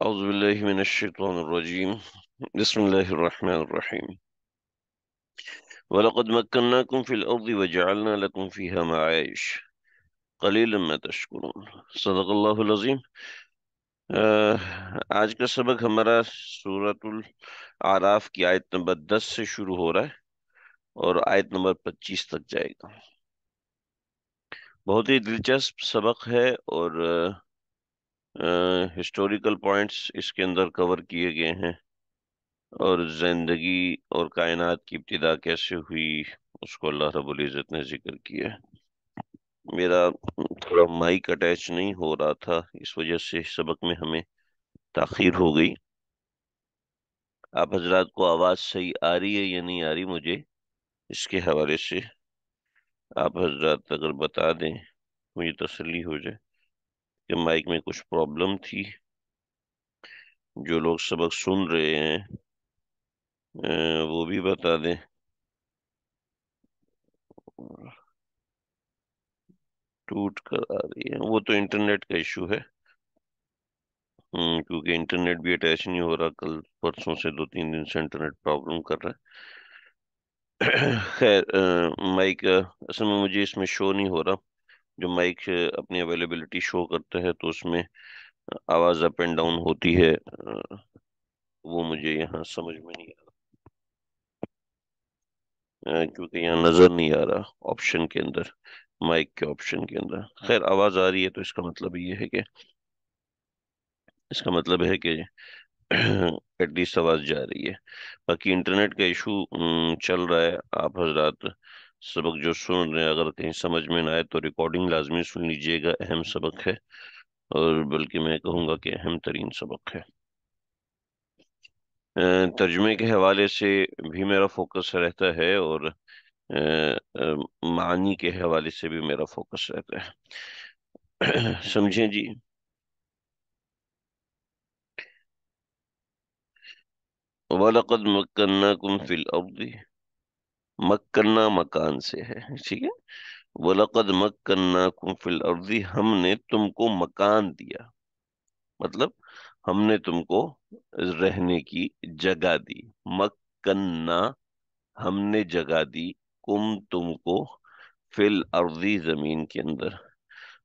أعوذ بالله من الشيطان الرجيم. بسم الله الرحمن الرحيم. ولقد مكناكم في الأرض وجعلنا لكم فيها معايش قليلا ما تشكرون. صدق الله العظيم. آج کا سبق ہمارا سورۃ الأعراف کی آیت نمبر 10 سے شروع ہو رہا ہے اور آیت نمبر 25 تک جائے گا. بہت ہی دلچسپ سبق ہے اور ہسٹوریکل پوائنٹس اس کے اندر کور کیے گئے ہیں، اور زندگی اور کائنات کی ابتدا کیسے ہوئی اس کو اللہ رب العزت نے ذکر کیا. میرا تھوڑا مائک اٹیچ نہیں ہو رہا تھا، اس وجہ سے سبق میں ہمیں تاخیر ہو گئی. آپ حضرات کو آواز صحیح آ رہی ہے یا نہیں آ رہی؟ مجھے اس کے حوالے سے آپ حضرات اگر بتا دیں مجھے تسلی ہو جائے کہ مائک میں کچھ پرابلم تھی. جو لوگ سبق سن رہے ہیں وہ بھی بتا دیں. ٹوٹ کر آ رہی ہے، وہ تو انٹرنیٹ کا ایشو ہے. کیونکہ انٹرنیٹ بھی اٹیچ نہیں ہو رہا، کل پرسوں سے 2-3 دن سے انٹرنیٹ پرابلم کر رہا ہے. خیر، مائک اصل میں مجھے اس میں شو نہیں ہو رہا. جو مائک اپنی اویلیبلٹی شو کرتا ہے تو اس میں آواز اپ اینڈ ڈاؤن ہوتی ہے. وہ مجھے یہاں سمجھ میں نہیں آ رہا، کیونکہ یہاں نظر نہیں آ رہا آپشن کے اندر، مائک کے آپشن کے اندر. خیر، آواز آ رہی ہے تو اس کا مطلب ہے کہ ایٹ لیسٹ آواز جا رہی ہے. باقی انٹرنیٹ کا ایشو چل رہا ہے. آپ حضرات سبق جو سن رہے ہیں اگر کہیں سمجھ میں نہ آئے تو ریکارڈنگ لازمی سن لیجئے گا. اہم سبق ہے، اور بلکہ میں کہوں گا کہ اہم ترین سبق ہے. ترجمے کے حوالے سے بھی میرا فوکس رہتا ہے، اور معنی کے حوالے سے بھی میرا فوکس رہتا ہے. سمجھیں جی. وَلَقَدْ مَكَّنَّاكُمْ فِي الْأَرْضِ، مکنا مکان سے ہے، ٹھیک ہے. وَلَقَدْ مَكَّنَّاكُمْ فِي الْأَرْضِ، ہم نے تم کو مکان دیا، مطلب ہم نے تم کو رہنے کی جگہ دی. مکنا، ہم نے جگہ دی، کم تم کو، فی الارض زمین کے اندر،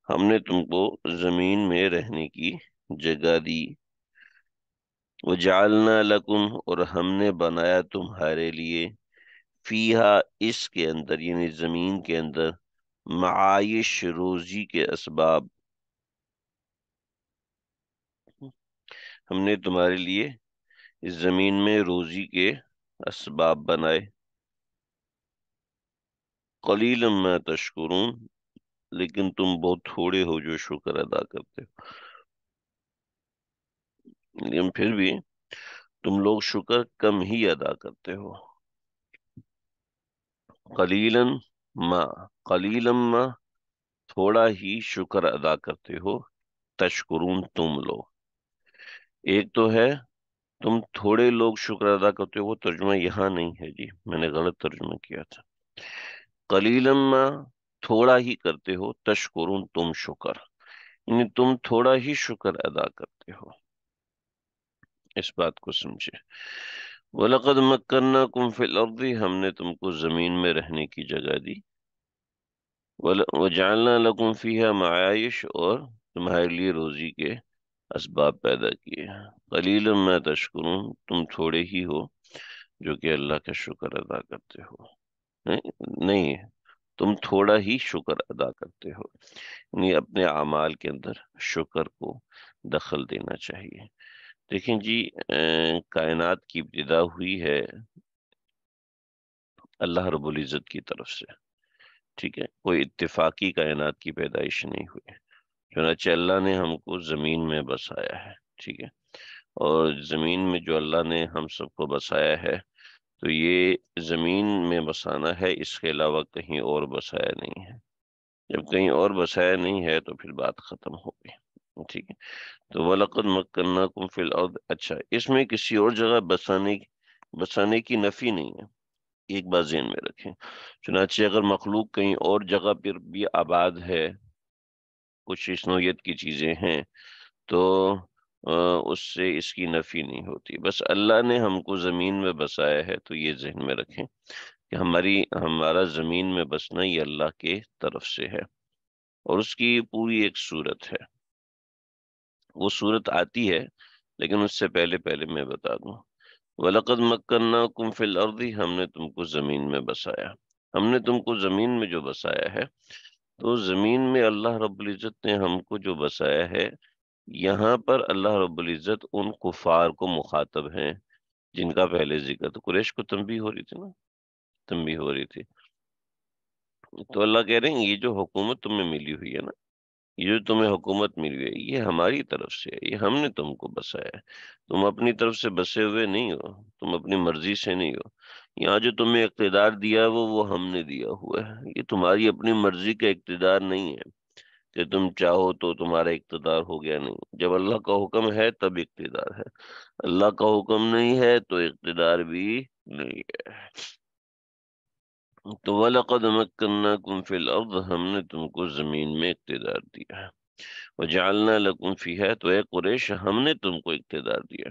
ہم نے تم کو زمین میں رہنے کی جگہ دی. وجعلنا لکم، اور ہم نے بنایا تمہارے لیے، فیہا، اس کے اندر یعنی زمین کے اندر، معائش، روزی کے اسباب. ہم نے تمہارے لیے اس زمین میں روزی کے اسباب بنائے. قلیلا ما تشکرون، لیکن تم بہت تھوڑے ہو جو شکر ادا کرتے ہو. لیکن پھر بھی تم لوگ شکر کم ہی ادا کرتے ہو. قلیلا ما، قلیلا ما، تھوڑا ہی شکر ادا کرتے ہو. تشکرون، تم لوگ. ایک تو ہے تم تھوڑے لوگ شکر ادا کرتے ہو، وہ ترجمہ یہاں نہیں ہے جی، میں نے غلط ترجمہ کیا تھا. قلیلا ما، تھوڑا ہی کرتے ہو، تشکرون، تم شکر، یعنی تم تھوڑا ہی شکر ادا کرتے ہو. اس بات کو سمجھے. وَلَقَدْ مَكَّنَّاكُمْ فِي الْأَرْضِ، ہم نے تم کو زمین میں رہنے کی جگہ دی. وَجَعَلْنَا لَكُمْ فِيهَا مَعَائِشَ، اور تمہارے لیے روزی کے اسباب پیدا کیے. قلیلا ما تشکرون، تم تھوڑے ہی ہو جو کہ اللہ کا شکر ادا کرتے ہو. نہیں، تم تھوڑا ہی شکر ادا کرتے ہو، یعنی اپنے اعمال کے اندر شکر کو دخل دینا چاہیے. دیکھیں جی، کائنات کی ابتدا ہوئی ہے اللہ رب العزت کی طرف سے، ٹھیک ہے. کوئی اتفاقی کائنات کی پیدائش نہیں ہوئی. چنانچہ اللہ نے ہم کو زمین میں بسایا ہے، ٹھیک ہے. اور زمین میں جو اللہ نے ہم سب کو بسایا ہے تو یہ زمین میں بسانا ہے، اس کے علاوہ کہیں اور بسایا نہیں ہے. جب کہیں اور بسایا نہیں ہے تو پھر بات ختم ہو گئی، ٹھیک ہے. تو وَلَقَدْ مَكَّنَّاكُمْ فِي الْأَرْضِ، اچھا اس میں کسی اور جگہ بسانے کی نفی نہیں ہے، ایک بات ذہن میں رکھیں. چنانچہ اگر مخلوق کہیں اور جگہ پر بھی آباد ہے، کچھ اس نوعیت کی چیزیں ہیں، تو اس سے اس کی نفی نہیں ہوتی۔ بس اللہ نے ہم کو زمین میں بسایا ہے تو یہ ذہن میں رکھیں کہ ہمارا زمین میں بسنا یہ اللہ کے طرف سے ہے، اور اس کی پوری ایک صورت ہے۔ وہ صورت آتی ہے، لیکن اس سے پہلے پہلے میں بتا دوں، وَلَقَدْ مَكَّنَّاكُمْ فِي الْأَرْضِ، ہم نے تم کو زمین میں بسایا۔ ہم نے تم کو زمین میں جو بسایا ہے، تو زمین میں اللہ رب العزت نے ہم کو جو بسایا ہے، یہاں پر اللہ رب العزت ان کفار کو مخاطب ہیں جن کا پہلے ذکر، تو قریش کو تنبیہ ہو رہی تھی نا، تنبیہ ہو رہی تھی۔ تو اللہ کہہ رہے ہیں یہ جو حکومت تمہیں ملی ہوئی ہے نا، یہ جو تمہیں حکومت ملی ہے یہ ہماری طرف سے ہے، یہ ہم نے تم کو بسایا ہے۔ تم اپنی طرف سے بسے ہوئے نہیں ہو، تم اپنی مرضی سے نہیں ہو۔ یہاں جو تمہیں اقتدار دیا ہے وہ ہم نے دیا ہوا ہے، یہ تمہاری اپنی مرضی کا اقتدار نہیں ہے کہ تم چاہو تو تمہارا اقتدار ہو گیا۔ نہیں، جب اللہ کا حکم ہے تب اقتدار ہے، اللہ کا حکم نہیں ہے تو اقتدار بھی نہیں ہے۔ تو وَلَقَدْ مَكَّنَّاكُمْ فِي الْأَرْضِ، ہم نے تم کو زمین میں اقتدار دیا ہے۔ وَجَعَلْنَا لَكُمْ فِيهَا، تو اے قریش ہم نے تم کو اقتدار دیا،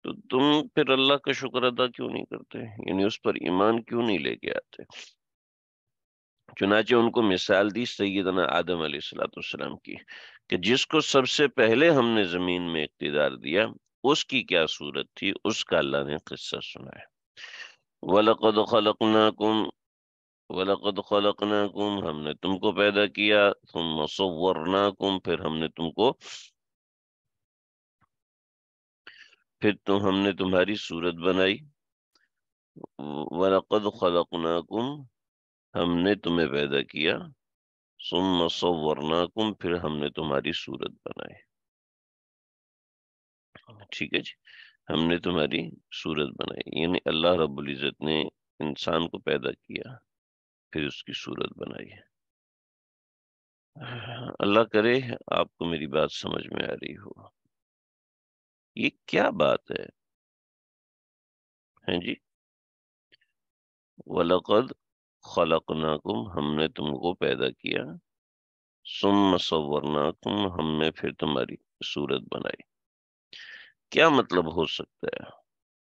تو تم پھر اللہ کا شکر ادا کیوں نہیں کرتے، یعنی اس پر ایمان کیوں نہیں لے کے آتے؟ چنانچہ ان کو مثال دی سیدنا آدم علیہ الصلوۃ والسلام کی، کہ جس کو سب سے پہلے ہم نے زمین میں اقتدار دیا اس کی کیا صورت تھی، اس کا اللہ نے قصہ سنایا۔ وَلَقَدْ خَلَقْنَاكُمْ وَلَقَدْ خَلَقْنَاكُمْ، ہم نے تم کو پیدا کیا، ثُمَّ صَوَّرْنَاكُمْ، پھر ہم نے تمہاری صورت بنائی۔ وَلَقَدْ خَلَقْنَاكُمْ، ہم نے تمہیں پیدا کیا، ثُمَّ صَوَّرْنَاكُمْ، پھر ہم نے تمہاری صورت بنائی۔ ٹھیک ہے جی، ہم نے تمہاری صورت بنائی، یعنی اللہ رب العزت نے انسان کو پیدا کیا، پھر اس کی صورت بنائی۔ اللہ کرے آپ کو میری بات سمجھ میں آ رہی ہو۔ یہ کیا بات ہے؟ ہیں جی، وَلَقَدْ خَلَقْنَاكُمْ، ہم نے تم کو پیدا کیا، ثُمَّ صَوَّرْنَاكُمْ، ہم نے پھر تمہاری صورت بنائی۔ کیا مطلب ہو سکتا ہے؟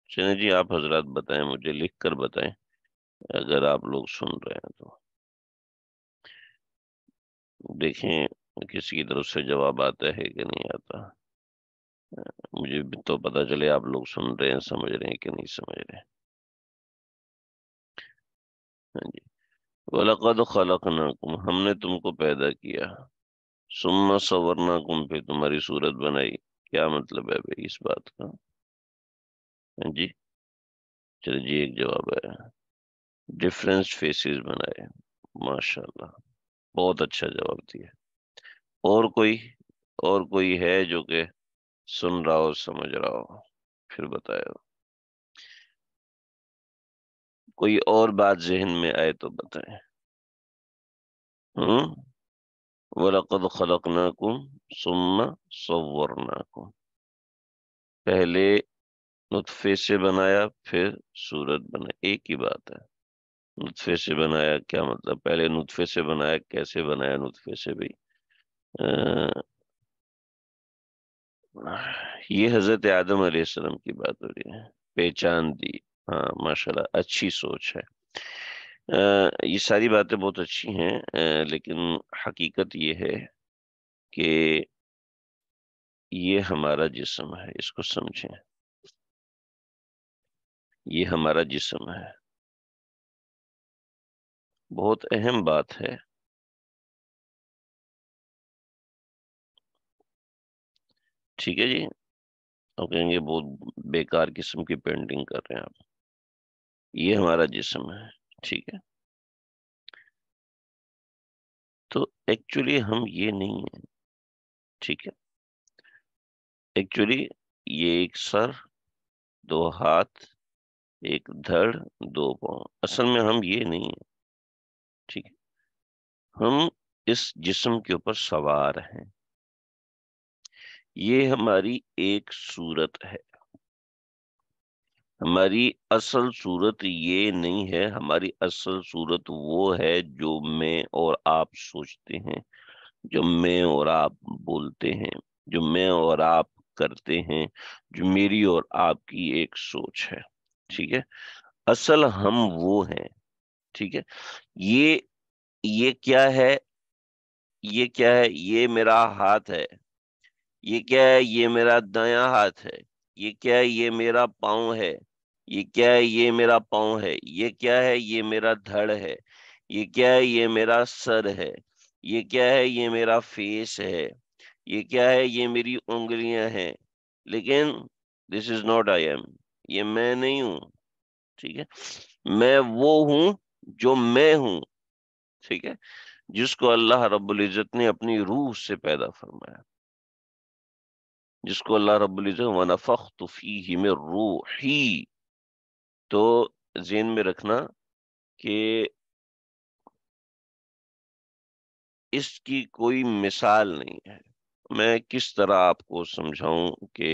چلیں جی، آپ حضرات بتائیں، مجھے لکھ کر بتائیں اگر آپ لوگ سن رہے ہیں تو۔ دیکھیں کسی کی طرف سے جواب آتا ہے کہ نہیں آتا، مجھے بھی تو پتا چلے آپ لوگ سن رہے ہیں، سمجھ رہے ہیں کہ نہیں سمجھ رہے ہیں۔ ہاں جی، وَلَقَدْ خَلَقْنَاكُمْ، ہم نے تم کو پیدا کیا، ثُمَّ صَوَّرْنَاكُمْ، پھر تمہاری صورت بنائی۔ کیا مطلب ہے بھائی اس بات کا؟ ہاں جی، چلے جی، ایک جواب ہے، ڈفرینس فیسز بنائے۔ ماشاء اللہ، بہت اچھا جواب دیا۔ اور کوئی ہے جو کہ سن رہا ہو، سمجھ رہا ہو، پھر بتائے ہو؟ کوئی اور بات ذہن میں آئے تو بتائیں۔ ہوں، وَلَقَدْ خَلَقْنَاكُمْ ثُمَّ صَوَّرْنَاكُمْ، پہلے نطفے سے بنایا پھر صورت بنائی، ایک ہی بات ہے۔ نطفے سے بنایا کیا مطلب؟ پہلے نطفے سے بنایا، کیسے بنایا نطفے سے بھی؟ یہ حضرت آدم علیہ السلام کی بات ہو رہی ہے، پہچان دی۔ ہاں ماشاءاللہ، اچھی سوچ ہے۔ یہ ساری باتیں بہت اچھی ہیں، لیکن حقیقت یہ ہے کہ یہ ہمارا جسم ہے، اس کو سمجھیں، یہ ہمارا جسم ہے، بہت اہم بات ہے۔ ٹھیک ہے جی، آپ کہیں گے بہت بیکار قسم کی پینٹنگ کر رہے ہیں آپ، یہ ہمارا جسم ہے، ٹھیک ہے؟ تو ایکچولی ہم یہ نہیں ہیں، ٹھیک ہے؟ ایکچولی یہ ایک سر، دو ہاتھ، ایک دھڑ، دو پاؤں، اصل میں ہم یہ نہیں ہیں، ٹھیک ہے؟ ہم اس جسم کے اوپر سوار ہیں، یہ ہماری ایک صورت ہے۔ ہماری اصل صورت یہ نہیں ہے، ہماری اصل صورت وہ ہے جو میں اور آپ سوچتے ہیں، جو میں اور آپ بولتے ہیں، جو میں اور آپ کرتے ہیں جو میری اور آپ کی ایک سوچ ہے. ٹھیک ہے. اصل ہم وہ ہیں. ٹھیک ہے. یہ یہ کیا ہے؟ یہ کیا ہے؟ یہ میرا ہاتھ ہے. یہ کیا ہے؟ یہ میرا دایاں ہاتھ ہے. یہ کیا ہے؟ یہ میرا پاؤں ہے. یہ کیا ہے؟ یہ میرا پاؤں ہے. یہ کیا ہے؟ یہ میرا دھڑ ہے. یہ کیا ہے؟ یہ میرا سر ہے. یہ کیا ہے؟ یہ میرا فیس ہے. یہ کیا ہے؟ یہ میری انگلیاں ہیں. لیکن دس از ناٹ آئی ایم. یہ میں نہیں ہوں. ٹھیک ہے. میں وہ ہوں جو میں ہوں. ٹھیک ہے. جس کو اللہ رب العزت نے اپنی روح سے پیدا فرمایا. جس کو اللہ رب العزت وَنَفَخْتُ فِيهِ مِن رُوحِي. تو ذہن میں رکھنا کہ اس کی کوئی مثال نہیں ہے. میں کس طرح آپ کو سمجھاؤں کہ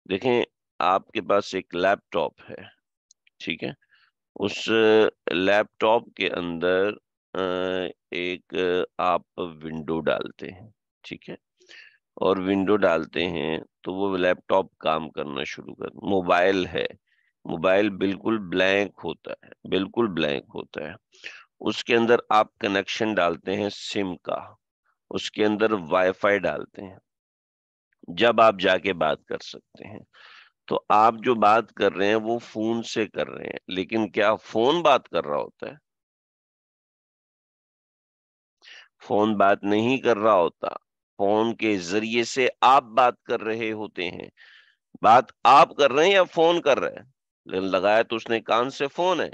دیکھیں، آپ کے پاس ایک لیپ ٹاپ ہے. ٹھیک ہے. اس لیپ ٹاپ کے اندر ایک آپ ونڈو ڈالتے ہیں. ٹھیک ہے. اور ونڈو ڈالتے ہیں تو وہ لیپ ٹاپ کام کرنا شروع کر. موبائل ہے. موبائل بالکل بلینک ہوتا ہے. بالکل بلینک ہوتا ہے. اس کے اندر آپ کنیکشن ڈالتے ہیں سم کا. اس کے اندر وائی فائی ڈالتے ہیں جب آپ جا کے بات کر سکتے ہیں. تو آپ جو بات کر رہے ہیں وہ فون سے کر رہے ہیں، لیکن کیا فون بات کر رہا ہوتا ہے؟ فون بات نہیں کر رہا ہوتا. فون کے ذریعے سے آپ بات کر رہے ہوتے ہیں. بات آپ کر رہے ہیں یا فون کر رہے ہیں؟ لیکن لگایا تو اس نے کان سے فون ہے.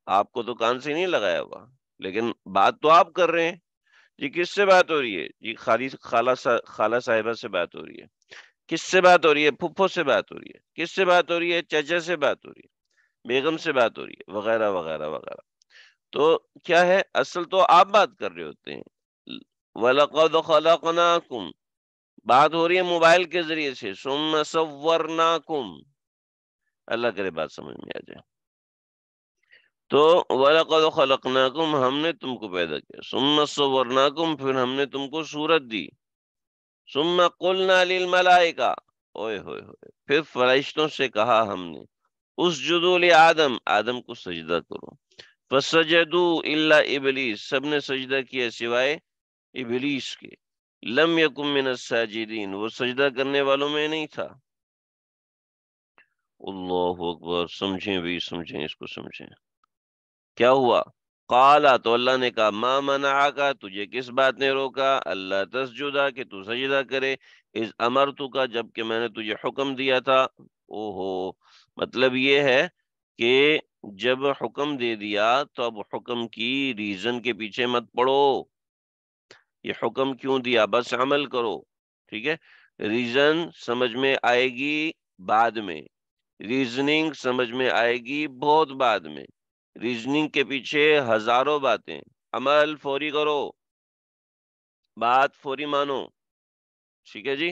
آپ کو تو کان سے نہیں لگایا ہوا، لیکن بات تو آپ کر رہے ہیں. جی کس سے بات ہو رہی ہے؟ جی خالہ صاحبہ سے بات ہو رہی ہے. کس سے بات ہو رہی ہے؟ پھپھو سے بات ہو رہی ہے. کس سے بات ہو رہی ہے؟ چچا سے بات ہو رہی ہے، بیگم سے بات ہو رہی ہے، وغیرہ وغیرہ وغیرہ. تو کیا ہے؟ اصل تو آپ بات کر رہے ہوتے ہیں. وَلَقَدْ خَلَقْنَاكُمْ. بات ہو رہی ہے موبائل کے ذریعے سے. ثُمَّ صَوَّرْنَاكُمْ. اللہ کرے بات سمجھ میں آ جائے. تو وَلَقَدْ خَلَقْنَاكُمْ، ہم نے تم کو پیدا کیا. ثُمَّ صَوَّرْنَاكُمْ، پھر ہم نے تم کو صورت دی. ثُمَّ قُلْنَا لِلْمَلَائِكَةِ، اوئے ہوئے ہوئے، پھر فرشتوں سے کہا ہم نے اسجدوا لآدم، آدم کو سجدہ کرو. فسجدوا الا ابلیس، سب نے سجدہ کیا سوائے ابلیس کے. لم یکن من الساجدین، وہ سجدہ کرنے والوں میں نہیں تھا. اللہ اکبر. سمجھیں بھی، سمجھیں، اس کو سمجھیں. کیا ہوا؟ قالا، تو اللہ نے کہا ما منعکا، تجھے کس بات نے روکا؟ اللہ تسجدا، کہ تو سجدہ کرے. اذ امرتک، جب کہ میں نے تجھے حکم دیا تھا. او ہو، مطلب یہ ہے کہ جب حکم دے دیا تو اب حکم کی ریزن کے پیچھے مت پڑو. یہ حکم کیوں دیا؟ بس عمل کرو. ٹھیک ہے. ریزن سمجھ میں آئے گی بعد میں. ریزننگ سمجھ میں آئے گی بہت بعد میں. ریزننگ کے پیچھے ہزاروں باتیں. عمل فوری کرو، بات فوری مانو. ٹھیک ہے جی.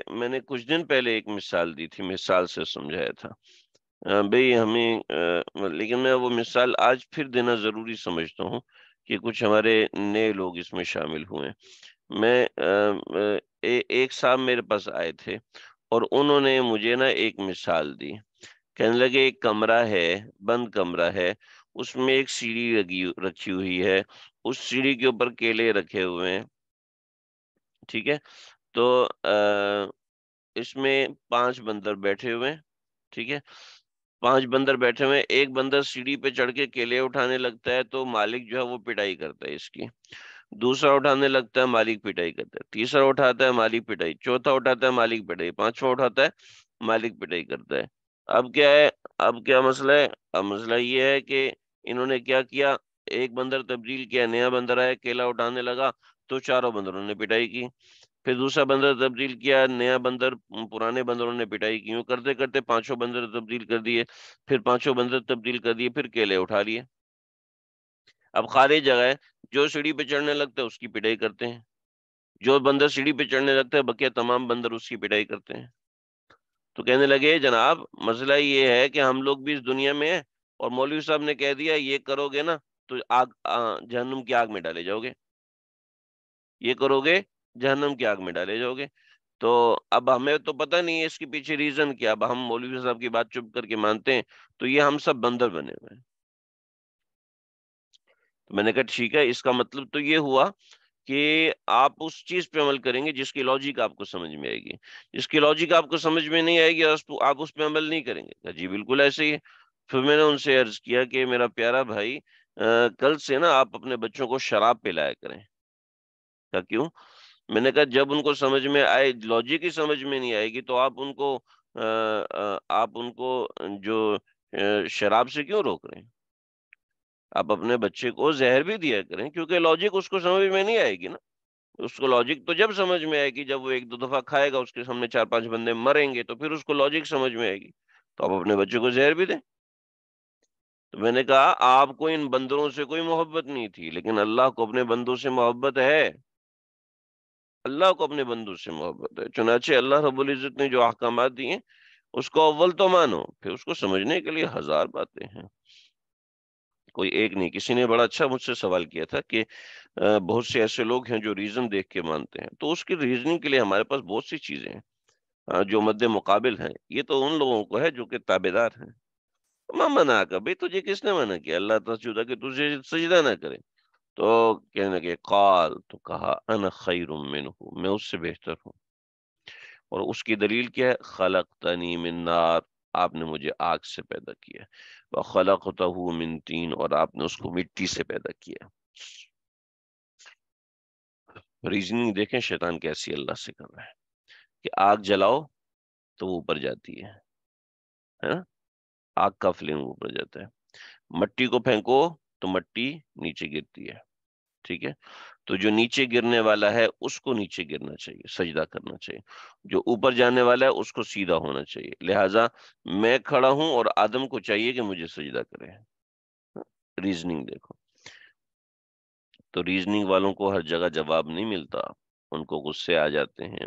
میں نے کچھ دن پہلے ایک مثال دی تھی، مثال سے سمجھایا تھا. بھئی ہمیں لیکن میں وہ مثال آج پھر دینا ضروری سمجھتا ہوں کہ کچھ ہمارے نئے لوگ اس میں شامل ہوئے. میں ایک صاحب میرے پاس آئے تھے اور انہوں نے مجھے نا ایک مثال دی. کہنے لگے ایک کمرہ ہے، بند کمرہ ہے، اس میں ایک سیڑھی رکھی ہوئی ہے، اس سیڑھی کے اوپر کیلے رکھے ہوئے ہیں. ٹھیک ہے. تو اس میں 5 بندر بیٹھے ہوئے ہیں. ٹھیک ہے. 5 بندر بیٹھے ہوئے ہیں. ایک بندر سیڑھی پہ چڑھ کے کیلے اٹھانے لگتا ہے تو مالک جو ہے وہ پٹائی کرتا ہے اس کی. دوسرا اٹھانے لگتا ہے، مالک پٹائی کرتا ہے. تیسرا اٹھاتا ہے، مالک پٹائی. چوتھا اٹھاتا ہے، مالک پٹائی. پانچواں اٹھاتا ہے، مالک پٹائی کرتا ہے. اب کیا ہے؟ اب کیا مسئلہ ہے؟ اب مسئلہ یہ ہے کہ انہوں نے کیا کیا، ایک بندر تبدیل کیا، نیا بندر آیا، کیلا اٹھانے لگا تو چاروں بندروں نے پٹائی کی. پھر دوسرا بندر تبدیل کیا، نیا بندر، پرانے بندروں نے پٹائی کی. یوں کرتے کرتے 5 بندر تبدیل کر دیے. پھر 5 بندر تبدیل کر دیے، پھر کیلے اٹھا لیے. اب خالی جگہ ہے، جو سیڑھی پہ چڑھنے لگتا ہے اس کی پٹائی کرتے ہیں. جو بندر سیڑھی پہ چڑھنے لگتا ہے بقیہ تمام بندر اس کی پٹائی کرتے ہیں. تو کہنے لگے جناب مسئلہ یہ ہے کہ ہم لوگ بھی اس دنیا میں ہیں اور مولوی صاحب نے کہہ دیا یہ کرو گے نا تو جہنم کی آگ میں ڈالے جاؤ گے. یہ کرو گے جہنم کی آگ میں ڈالے جاؤ گے۔ تو اب ہمیں تو پتہ نہیں ہے اس کے پیچھے ریزن کیا، اب ہم مولوی صاحب کی بات چپ کر کے مانتے ہیں تو یہ ہم سب بندر بنے ہوئے ہیں۔ تو میں نے کہا ٹھیک ہے، اس کا مطلب تو یہ ہوا کہ آپ اس چیز پہ عمل کریں گے جس کی لاجک آپ کو سمجھ میں آئے گی، جس کی لاجک آپ کو سمجھ میں نہیں آئے گی آپ اس پہ عمل نہیں کریں گے۔ کہا جی بالکل ایسے ہی ہے۔ پھر میں نے ان سے عرض کیا کہ میرا پیارا بھائی، کل سے نا آپ اپنے بچوں کو شراب پلایا کریں۔ کہا کیوں؟ میں نے کہا جب ان کو سمجھ میں آئے، لاجک ہی سمجھ میں نہیں آئے گی تو آپ ان کو جو شراب سے کیوں روک رہے ہیں؟ آپ اپنے بچے کو زہر بھی دیا کریں، کیونکہ لاجک اس کو سمجھ میں نہیں آئے گی نا۔ اس کو لاجک تو جب سمجھ میں آئے گی جب وہ ایک دو دفعہ کھائے گا، اس کے سامنے چار پانچ بندے مریں گے، تو پھر اس کو لاجک سمجھ میں آئے گی۔ تو آپ اپنے بچے کو زہر بھی دیں۔ تو میں نے کہا آپ کو ان بندروں سے کوئی محبت نہیں تھی، لیکن اللہ کو اپنے بندوں سے محبت ہے۔ اللہ کو اپنے بندوں سے محبت ہے، چنانچہ اللہ رب العزت نے جو احکامات دیے اس کو اول تو مانو، پھر اس کو سمجھنے کے لیے ہزار باتیں ہیں، کوئی ایک نہیں۔ کسی نے بڑا اچھا مجھ سے سوال کیا تھا کہ بہت سے ایسے لوگ ہیں جو ریزن دیکھ کے مانتے ہیں، تو اس کی ریزننگ کے لیے ہمارے پاس بہت سی چیزیں ہیں جو مد مقابل ہیں۔ یہ تو ان لوگوں کو ہے جو کہ تابع دار ہیں۔ میں منع کر بھائی، تجھے کس نے منع کیا اللہ تعالیٰ کہ تجھے سجدہ نہ کرے؟ تو کہنے لگے قال، تو کہا انا خیر منہ، میں اس سے بہتر ہوں۔ اور اس کی دلیل کیا ہے؟ خلقتنی من نار، آپ نے مجھے آگ سے پیدا کیا، وخلقتہ من طین، اور آپ نے اس کو مٹی سے پیدا کیا۔ ریزننگ دیکھیں شیطان کیسی اللہ سے کر رہا ہے کہ آگ جلاؤ تو وہ اوپر جاتی ہے نا، آگ کا فلیم اوپر جاتا ہے، مٹی کو پھینکو تو مٹی نیچے گرتی ہے، ٹھیک ہے؟ تو جو نیچے گرنے والا ہے اس کو نیچے گرنا چاہیے، سجدہ کرنا چاہیے، جو اوپر جانے والا ہے اس کو سیدھا ہونا چاہیے۔ لہٰذا میں کھڑا ہوں اور آدم کو چاہیے کہ مجھے سجدہ کرے۔ ریزننگ دیکھو، تو ریزننگ والوں کو ہر جگہ جواب نہیں ملتا، ان کو غصے آ جاتے ہیں،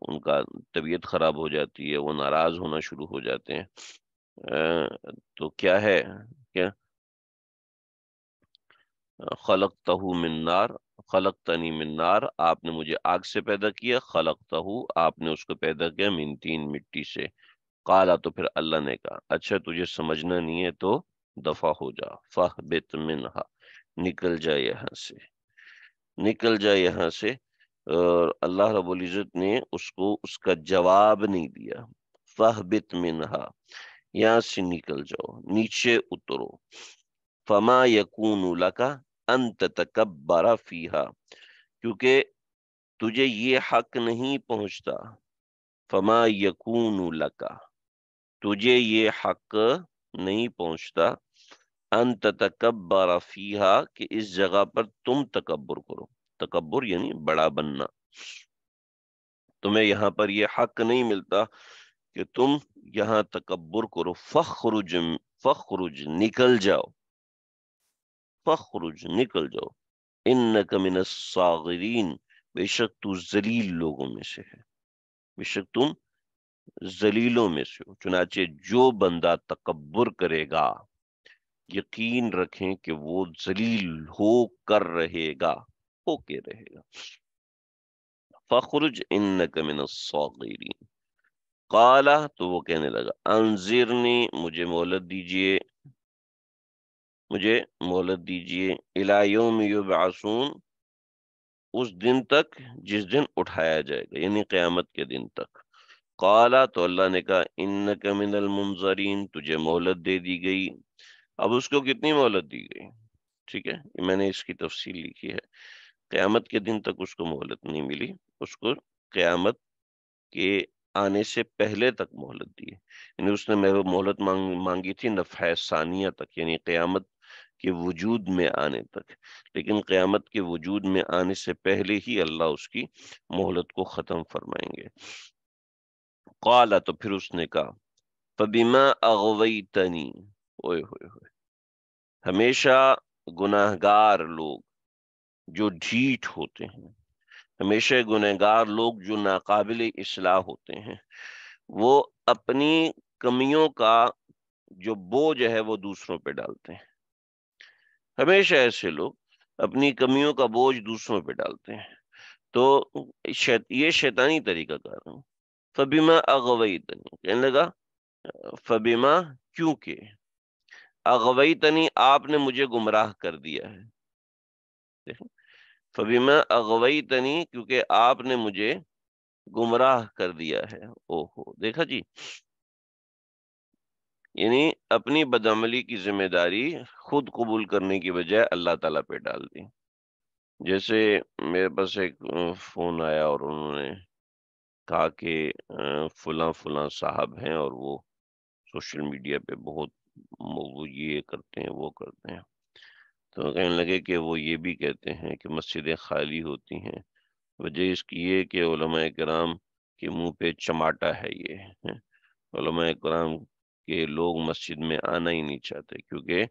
ان کا طبیعت خراب ہو جاتی ہے، وہ ناراض ہونا شروع ہو جاتے ہیں۔ تو کیا ہے کیا؟ خلقتہ من نار، خلقتنی من نار، آپ نے مجھے آگ سے پیدا کیا، خلقتہ، آپ نے اس کو پیدا کیا من طین، مٹی سے۔ قالا، تو پھر اللہ نے کہا اچھا تجھے سمجھنا نہیں ہے تو دفع ہو جا، فاہبط منہا، نکل جائے یہاں سے، نکل جائے یہاں سے۔ اور اللہ رب العزت نے اس کو اس کا جواب نہیں دیا، فاہبط منہا، یہاں سے نکل جاؤ، نیچے اترو، فما یکون لک ان تتکبر فیہا، کیونکہ تجھے یہ حق نہیں پہنچتا، فما یکون لک، تجھے یہ حق نہیں پہنچتا، ان تتکبر فیہا، کہ اس جگہ پر تم تکبر کرو، تکبر یعنی بڑا بننا، تمہیں یہاں پر یہ حق نہیں ملتا کہ تم یہاں تکبر کرو، فخرج، فخرج نکل جاؤ، فخرج نکل جاؤ، انک من الصاغرین، بے شک تو ذلیل لوگوں میں سے ہے، بے شک تم ذلیلوں میں سے ہو۔ چنانچہ جو بندہ تکبر کرے گا یقین رکھیں کہ وہ ذلیل ہو کر رہے گا، ہو کے رہے گا۔ فخرج انک من الصاغرین، قال، تو وہ کہنے لگا انظرنی، مجھے مہلت دیجئے، مجھے مہلت دیجئے، الی یوم یبعثون، اس دن تک جس دن اٹھایا جائے گا، یعنی قیامت کے دن تک۔ قال، تو اللہ نے کہا انک من المنظرین، تجھے مہلت دے دی گئی۔ اب اس کو کتنی مہلت دی گئی؟ ٹھیک ہے، میں نے اس کی تفصیل لکھی ہے، قیامت کے دن تک اس کو مہلت نہیں ملی، اس کو قیامت کے آنے سے پہلے تک مہلت دی ہے، یعنی اس نے میرے مہلت مانگی تھی نفحہ ثانیہ تک، یعنی قیامت کے وجود میں آنے تک، لیکن قیامت کے وجود میں آنے سے پہلے ہی اللہ اس کی مہلت کو ختم فرمائیں گے۔ قال، تو پھر اس نے کہا فبما اغویتنی، اوئے ہوئے ہوئے، ہمیشہ گناہگار لوگ جو ڈھیٹ ہوتے ہیں، ہمیشہ گنہگار لوگ جو ناقابل اصلاح ہوتے ہیں، وہ اپنی کمیوں کا جو بوجھ ہے وہ دوسروں پہ ڈالتے ہیں۔ ہمیشہ ایسے لوگ اپنی کمیوں کا بوجھ دوسروں پہ ڈالتے ہیں. تو یہ شیطانی طریقہ کار ہے. فبیما اغویتنی کہنے لگا فبیما کیونکہ اغویتنی آپ نے مجھے گمراہ کر دیا ہے. دیکھیں، فبیما اغویتنی کیونکہ آپ نے مجھے گمراہ کر دیا ہے. او ہو، دیکھا جی، یعنی اپنی بدعملی کی ذمہ داری خود قبول کرنے کی بجائے اللہ تعالیٰ پہ ڈال دی. جیسے میرے پاس ایک فون آیا اور انہوں نے کہا کہ فلاں فلاں صاحب ہیں اور وہ سوشل میڈیا پہ بہت وہ یہ کرتے ہیں وہ کرتے ہیں. تو کہنے لگے کہ وہ یہ بھی کہتے ہیں کہ مسجدیں خالی ہوتی ہیں. وجہ اس کی یہ کہ علماء کرام کے منہ پہ چماٹا ہے یہ. علماء کرام کے لوگ مسجد میں آنا ہی نہیں چاہتے کیونکہ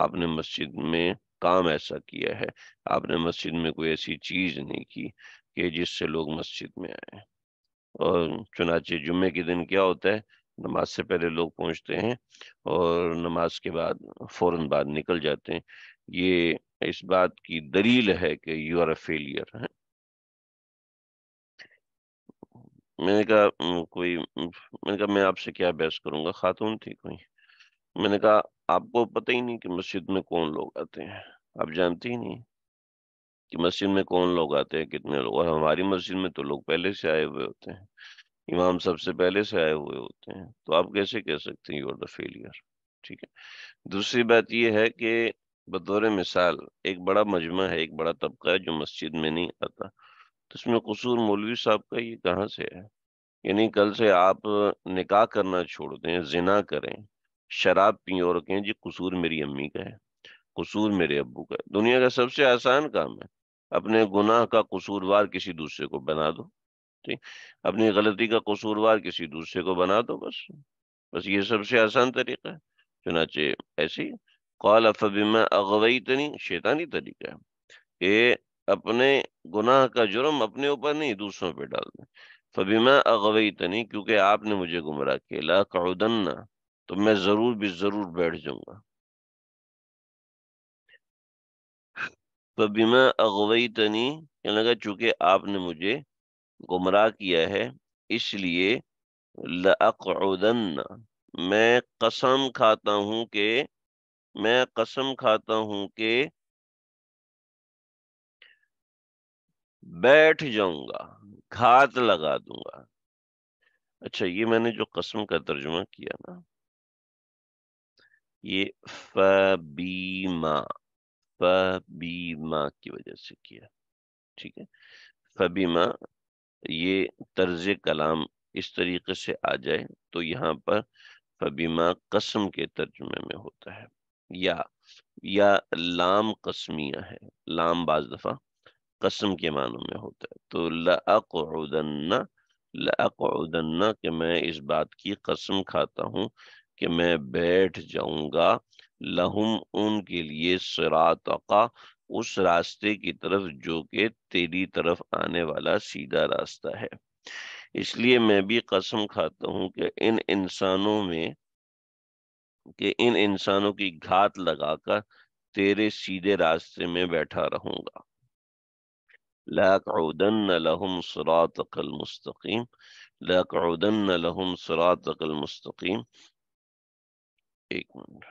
آپ نے مسجد میں کام ایسا کیا ہے، آپ نے مسجد میں کوئی ایسی چیز نہیں کی کہ جس سے لوگ مسجد میں آئے. اور چنانچہ جمعے کے دن کیا ہوتا ہے، نماز سے پہلے لوگ پہنچتے ہیں اور نماز کے بعد فوراً بعد نکل جاتے ہیں. یہ اس بات کی دلیل ہے کہ یو آر اے فیلئر. میں نے کہا میں نے کہا میں آپ سے کیا بحث کروں گا، خاتون تھی کوئی. میں نے کہا آپ کو پتہ ہی نہیں کہ مسجد میں کون لوگ آتے ہیں، آپ جانتے ہی نہیں کہ مسجد میں کون لوگ آتے ہیں، کتنے لوگ. اور ہماری مسجد میں تو لوگ پہلے سے آئے ہوئے ہوتے ہیں، امام سب سے پہلے سے آئے ہوئے ہوتے ہیں. تو آپ کیسے کہہ سکتے ہیں یو آر دا فیلئر؟ ٹھیک ہے. دوسری بات یہ ہے کہ بطور مثال ایک بڑا مجمع ہے، ایک بڑا طبقہ ہے جو مسجد میں نہیں آتا، تو اس میں قصور مولوی صاحب کا یہ کہاں سے ہے؟ یعنی کل سے آپ نکاح کرنا چھوڑ دیں، زنا کریں، شراب پئیں اور کہیں جی قصور میری امی کا ہے، قصور میرے ابو کا ہے. دنیا کا سب سے آسان کام ہے اپنے گناہ کا قصوروار کسی دوسرے کو بنا دو. ٹھیک، اپنی غلطی کا قصوروار کسی دوسرے کو بنا دو. بس یہ سب سے آسان طریقہ ہے. چنانچہ ایسے ہی قال فبما اغویتنی شیطانی طریقہ ہے کہ اپنے گناہ کا جرم اپنے اوپر نہیں دوسروں پہ ڈال دیں. فبما اغویتنی کیونکہ آپ نے مجھے گمراہ کیا، لاقعدن تو میں ضرور بھی ضرور بیٹھ جاؤں گا. فبما اغویتنی کہنے لگا چونکہ آپ نے مجھے گمراہ کیا ہے اس لیے لاقعدن میں قسم کھاتا ہوں کہ بیٹھ جاؤں گا، گھات لگا دوں گا. اچھا، یہ میں نے جو قسم کا ترجمہ کیا نا، یہ فبیما فبیما کی وجہ سے کیا. ٹھیک ہے، فبیما یہ طرز کلام اس طریقے سے آ جائے تو یہاں پر فبیما قسم کے ترجمے میں ہوتا ہے، یا لام قسمیہ ہے. لام بعض دفعہ قسم کے معنوں میں ہوتا ہے. تو لأقعدن کہ میں اس بات کی قسم کھاتا ہوں کہ میں بیٹھ جاؤں گا لہم ان کے لیے صراطقا اس راستے کی طرف جو کہ تیری طرف آنے والا سیدھا راستہ ہے. اس لیے میں بھی قسم کھاتا ہوں کہ ان انسانوں کی گھات لگا کر تیرے سیدھے راستے میں بیٹھا رہوں گا. لَأَقْعُدَنَّ لَهُمْ صِرَاطَكَ الْمُسْتَقِيمَ لَأَقْعُدَنَّ لَهُمْ صِرَاطَكَ الْمُسْتَقِيمَ. ایک منٹ.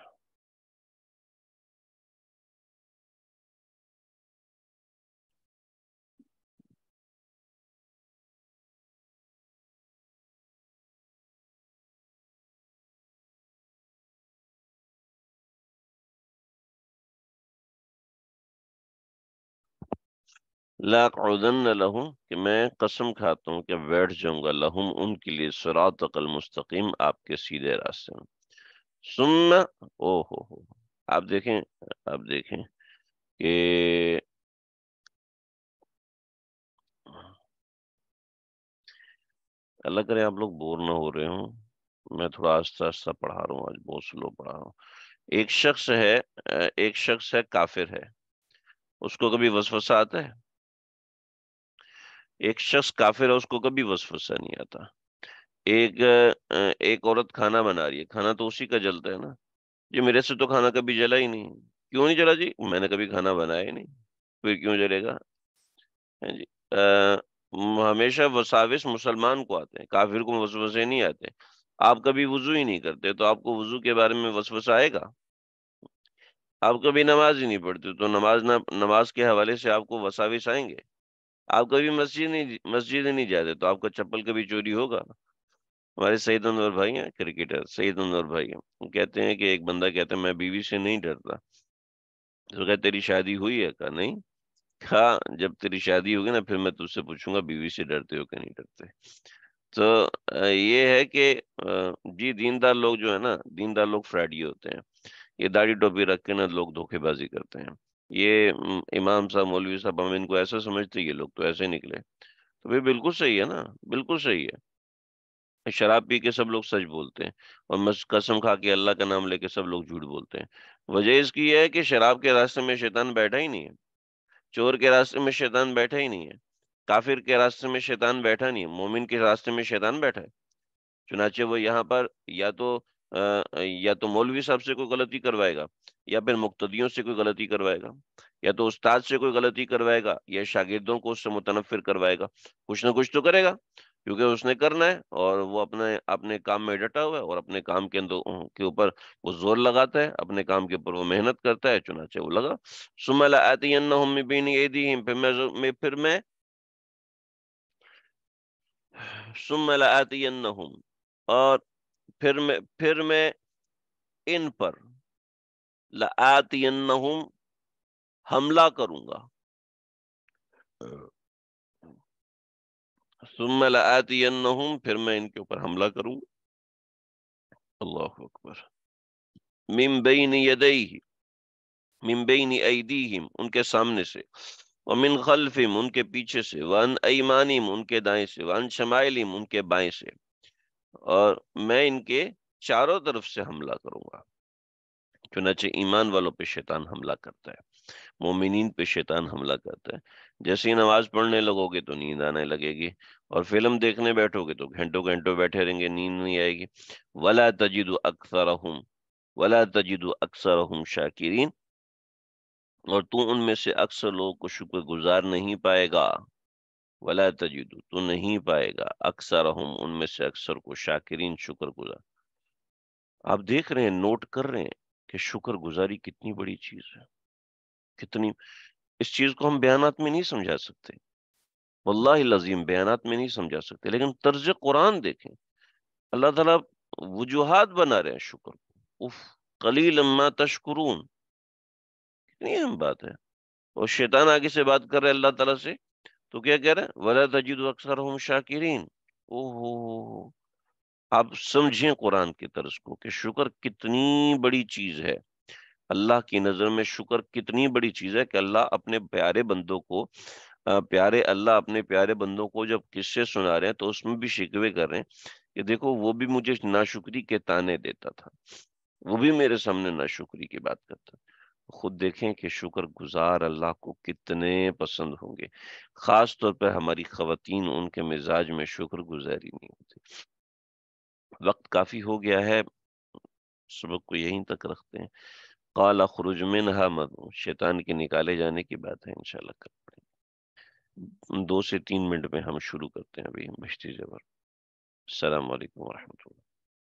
لَأَقْعُدَنَّ لَهُمْ کہ میں قسم کھاتا ہوں کہ بیٹھ جاؤں گا لہم ان کے لیے صراطَكَ الْمُسْتَقِيمَ آپ کے سیدھے راستے میں. ثم ہو آپ دیکھیں کہ اللہ کرے آپ لوگ بور نہ ہو رہے ہوں. میں تھوڑا آہستہ آہستہ پڑھا رہا ہوں، آج بہت سلو پڑھا رہا ہوں. ایک شخص ہے کافر ہے، اس کو کبھی وسوسہ آتا ہے؟ ایک شخص کافر ہے، اس کو کبھی وسوسہ نہیں آتا. ایک عورت کھانا بنا رہی ہے، کھانا تو اسی کا جلتا ہے نا. جی میرے سے تو کھانا کبھی جلا ہی نہیں. کیوں نہیں جلا جی؟ میں نے کبھی کھانا بنایا ہی نہیں. پھر کیوں جلے گا؟ ہیں جی ہمیشہ وساوس مسلمان کو آتے ہیں، کافر کو وسوسے نہیں آتے۔ آپ کبھی وضو ہی نہیں کرتے تو آپ کو وضو کے بارے میں وسوسہ آئے گا؟ آپ کبھی نماز ہی نہیں پڑھتے تو نماز کے حوالے سے آپ کو وساوس آئیں گے؟ آپ کبھی مسجد ہی نہیں جاتے تو آپ کا چپل کبھی چوری ہوگا؟ ہمارے سعید انور بھائی ہیں کرکٹر، سعید انور بھائی ہیں، وہ کہتے ہیں کہ ایک بندہ کہتا ہے میں بیوی سے نہیں ڈرتا، تو کہا تیری شادی ہوئی ہے؟ کہا نہیں۔ ہاں جب تیری شادی ہوگی نا پھر میں تجھ سے پوچھوں گا بیوی سے ڈرتے ہو کہ نہیں ڈرتے۔ تو یہ ہے کہ جی دیندار لوگ جو ہے نا، دیندار لوگ فراڈی ہوتے ہیں۔ یہ داڑھی ٹوپی رکھ کے نا لوگ دھوکے بازی کرتے ہیں۔ یہ امام صاحب مولوی صاحب ہم ان کو ایسا سمجھتے، یہ لوگ تو ایسے نکلے، تو بھی بالکل صحیح ہے نا، بالکل صحیح ہے۔ شراب پی کے سب لوگ سچ بولتے ہیں، اور قسم کھا کے اللہ کا نام لے کے سب لوگ جھوٹ بولتے ہیں۔ وجہ اس کی یہ ہے کہ شراب کے راستے میں شیطان بیٹھا ہی نہیں ہے، چور کے راستے میں شیطان بیٹھا ہی نہیں ہے، کافر کے راستے میں شیطان بیٹھا نہیں ہے، مومن کے راستے میں شیطان بیٹھا ہے۔ چنانچہ وہ یہاں پر یا تو مولوی صاحب سے کوئی غلطی کروائے گا، یا پھر مقتدیوں سے کوئی غلطی کروائے گا، یا تو استاد سے کوئی غلطی کروائے گا، یا شاگردوں کو اس سے متنفر کروائے گا، کچھ نہ کچھ تو کرے گا، کیونکہ اس نے کرنا ہے، اور وہ اپنے اپنے کام میں ڈٹا ہوا ہے، اور اپنے کام کے اوپر وہ زور لگاتا ہے، اپنے کام کے اوپر وہ محنت کرتا ہے، چنانچہ وہ لگا۔ ثم لآتینہم من بین ایدیہم، پھر میں ثم لآتینہم، اور پھر میں ان پر لآتینہم حملہ کروں گا، ثم لآتینہم پھر میں ان کے اوپر حملہ کروں گا، اللہ اکبر، من بین یدیہ، من بین ایدیہم ان کے سامنے سے، ومن خلفہم ان کے پیچھے سے، وان ایمانہم ان کے دائیں سے، وان شمائلہم ان کے بائیں سے، اور میں ان کے چاروں طرف سے حملہ کروں گا۔ چنانچہ ایمان والوں پہ شیطان حملہ کرتا ہے، مومنین پہ شیطان حملہ کرتا ہے۔ جیسے ہی نماز پڑھنے لگو گے تو نیند آنے لگے گی، اور فلم دیکھنے بیٹھو گے تو گھنٹوں گھنٹوں بیٹھے رہیں گے، نیند نہیں آئے گی۔ ولا تجد اکثرہم ولا تجد اکثرہم شاکرین، اور تو ان میں سے اکثر لوگوں کو شکر گزار نہیں پائے گا۔ ولا تجد تو نہیں پائے گا، اکثرہم ان میں سے اکثر کو، شاکرین شکر گزار۔ آپ دیکھ رہے ہیں، نوٹ کر رہے ہیں کہ شکر گزاری کتنی بڑی چیز ہے، کتنی، اس چیز کو ہم بیانات میں نہیں سمجھا سکتے، واللہ العظیم بیانات میں نہیں سمجھا سکتے، لیکن طرز قرآن دیکھیں، اللہ تعالیٰ وجوہات بنا رہے ہیں شکر کو۔ اف قلیل ما تشکرون، کتنی اہم بات ہے۔ اور شیطان آگے سے بات کر رہے اللہ تعالیٰ سے، تو کیا کہہ رہے ہیں؟ وَلَا تَجِدُ أَكْثَرَهُمْ شَاكِرِينَ۔ اوہ، آپ سمجھیں قرآن کی طرز کو کہ شکر کتنی بڑی چیز ہے، اللہ کی نظر میں شکر کتنی بڑی چیز ہے، کہ اللہ اپنے پیارے بندوں کو اللہ اپنے پیارے بندوں کو جب قصے سنا رہے ہیں تو اس میں بھی شکوے کر رہے ہیں کہ دیکھو وہ بھی مجھے ناشکری کے تانے دیتا تھا، وہ بھی میرے سامنے ناشکری کی بات کرتا۔ خود دیکھیں کہ شکر گزار اللہ کو کتنے پسند ہوں گے، خاص طور پر ہماری خواتین، ان کے مزاج میں شکر گزاری نہیں ہوتی۔ وقت کافی ہو گیا ہے، سبق کو یہیں تک رکھتے ہیں۔ قال اخرج منها مذموم، شیطان کے نکالے جانے کی بات ہے، انشاءاللہ کل پڑھیں گے۔ 2 سے 3 منٹ میں ہم شروع کرتے ہیں ابھی بشتی زبر۔ السلام علیکم ورحمۃ اللہ۔